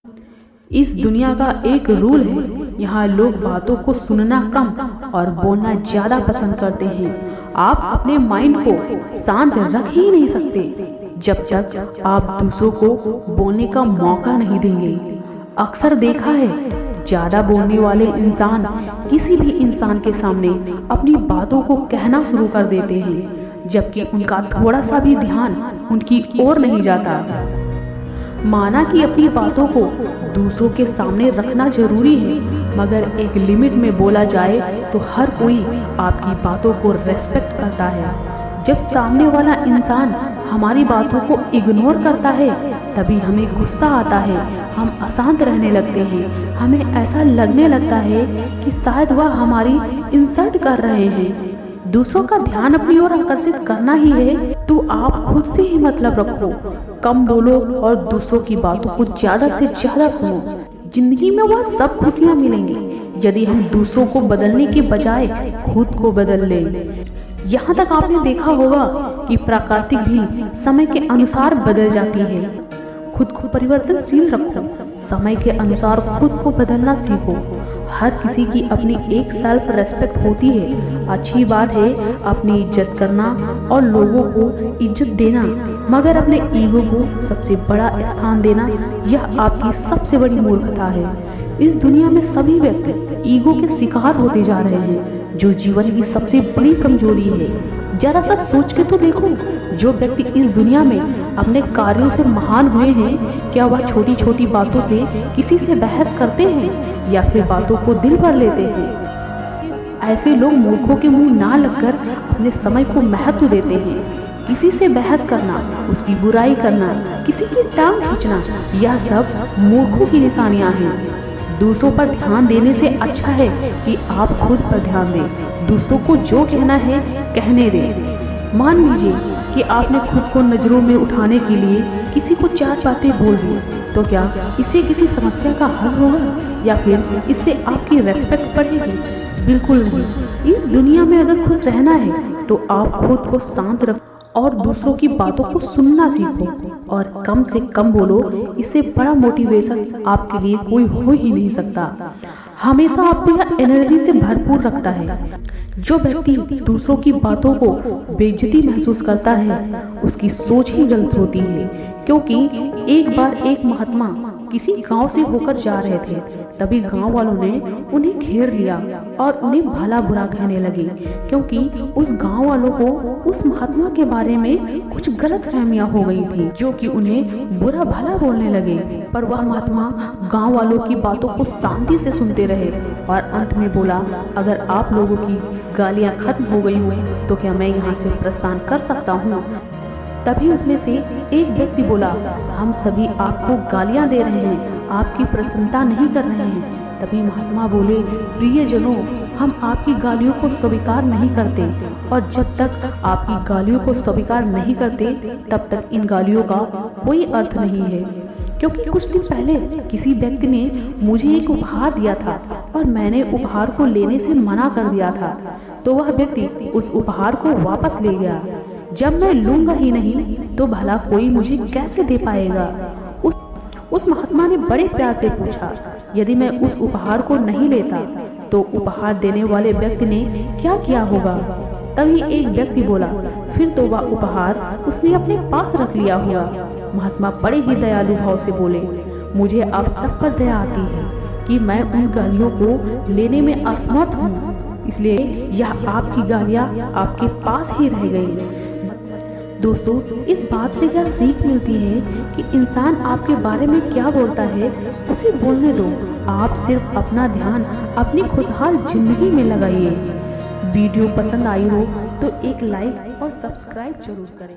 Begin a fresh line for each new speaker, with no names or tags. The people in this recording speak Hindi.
इस दुनिया का एक रूल है, यहाँ लोग बातों को सुनना कम और बोलना ज्यादा पसंद करते हैं। आप अपने माइंड को शांत रख ही नहीं सकते जब तक आप दूसरों को बोलने का मौका नहीं देंगे। अक्सर देखा है, ज्यादा बोलने वाले इंसान किसी भी इंसान के सामने अपनी बातों को कहना शुरू कर देते हैं, जबकि उनका थोड़ा सा भी ध्यान उनकी ओर नहीं जाता। माना कि अपनी बातों को दूसरों के सामने रखना जरूरी है, मगर एक लिमिट में बोला जाए तो हर कोई आपकी बातों को रेस्पेक्ट करता है। जब सामने वाला इंसान हमारी बातों को इग्नोर करता है, तभी हमें गुस्सा आता है, हम अशांत रहने लगते हैं। हमें ऐसा लगने लगता है कि शायद वह हमारी इंसल्ट कर रहे हैं। दूसरों का ध्यान अपनी ओर आकर्षित करना ही है तो आप खुद से ही मतलब रखो, कम बोलो और दूसरों की बातों को ज्यादा से ज्यादा सुनो। जिंदगी में वह सब खुशियाँ मिलेंगी यदि हम दूसरों को बदलने के बजाय खुद को बदल लें। यहाँ तक आपने देखा होगा कि प्रकृति भी समय के अनुसार बदल जाती है। खुद को परिवर्तनशील रखो, समय के अनुसार खुद को बदलना सीखो। हर किसी की अपनी एक सेल्फ रेस्पेक्ट होती है। अच्छी बात है अपनी इज्जत करना और लोगों को इज्जत देना, मगर अपने ईगो को सबसे बड़ा स्थान देना यह आपकी सबसे बड़ी मूर्खता है। इस दुनिया में सभी व्यक्ति ईगो के शिकार होते जा रहे हैं, जो जीवन की सबसे बड़ी कमजोरी है। जरा सा सोच के तो देखो, जो व्यक्ति इस दुनिया में अपने कार्यों से महान हुए हैं, क्या वह छोटी छोटी बातों से किसी से बहस करते हैं या फिर बातों को दिल पर लेते हैं? ऐसे लोग मूर्खों के मुंह ना लगकर अपने समय को महत्व देते हैं। किसी से बहस करना, उसकी बुराई करना, किसी की टांग खींचना, यह सब मूर्खों की निशानियां हैं। दूसरों पर ध्यान देने से अच्छा है कि आप खुद पर ध्यान दें। दूसरों को जो कहना है कहने दें। मान लीजिए कि आपने खुद को नजरों में उठाने के लिए किसी को चार बातें बोल दी, तो क्या इससे किसी समस्या का हल होगा या फिर इससे आपकी रेस्पेक्ट बढ़ेगी? बिल्कुल नहीं। इस दुनिया में अगर खुश रहना है तो आप खुद को शांत रखो और दूसरों की बातों को सुनना सीखो और कम से कम बोलो। इससे बड़ा मोटिवेशन आपके लिए कोई हो ही नहीं सकता। हमेशा आपको यह एनर्जी से भरपूर रखता है। जो व्यक्ति दूसरों की बातों को बेइज्जती महसूस करता है, उसकी सोच ही गलत होती है। क्योंकि एक बार एक महात्मा किसी गांव से होकर जा रहे थे, तभी गांव वालों ने उन्हें घेर लिया और उन्हें भला बुरा कहने लगे, क्योंकि उस गांव वालों को उस महात्मा के बारे में कुछ गलतफहमियां हो गई थी, जो कि उन्हें बुरा भला बोलने लगे। पर वह महात्मा गांव वालों की बातों को शांति से सुनते रहे और अंत में बोला, अगर आप लोगों की गालियां खत्म हो गई हुई तो क्या मैं यहाँ से प्रस्थान कर सकता हूँ? तभी उसमें से एक व्यक्ति बोला, हम सभी आपको गालियां दे रहे हैं, आपकी प्रशंसा नहीं कर रहे हैं। तभी महात्मा बोले, प्रियजनों, हम आपकी गालियों को स्वीकार नहीं करते और जब तक आपकी गालियों को स्वीकार नहीं करते तब तक इन गालियों का कोई अर्थ नहीं है। क्योंकि कुछ दिन पहले किसी व्यक्ति ने मुझे एक उपहार दिया था और मैंने उपहार को लेने से मना कर दिया था, तो वह व्यक्ति उस उपहार को वापस ले गया। जब मैं लूंगा ही नहीं तो भला कोई मुझे कैसे दे पाएगा? उस महात्मा ने बड़े प्यार से पूछा, यदि मैं उस उपहार को नहीं लेता तो उपहार देने वाले व्यक्ति ने क्या किया होगा? तभी एक व्यक्ति बोला, फिर तो वह उपहार उसने अपने पास रख लिया होगा। महात्मा बड़े ही दयालु भाव से बोले, मुझे आप सब पर दया आती है कि मैं उन गालियों को लेने में असमर्थ हूँ, इसलिए यह आपकी गालियाँ आपके पास ही रह गई। दोस्तों, इस बात से क्या सीख मिलती है कि इंसान आपके बारे में क्या बोलता है उसे बोलने दो। आप सिर्फ अपना ध्यान अपनी खुशहाल जिंदगी में लगाइए। वीडियो पसंद आई हो तो एक लाइक और सब्सक्राइब जरूर करें।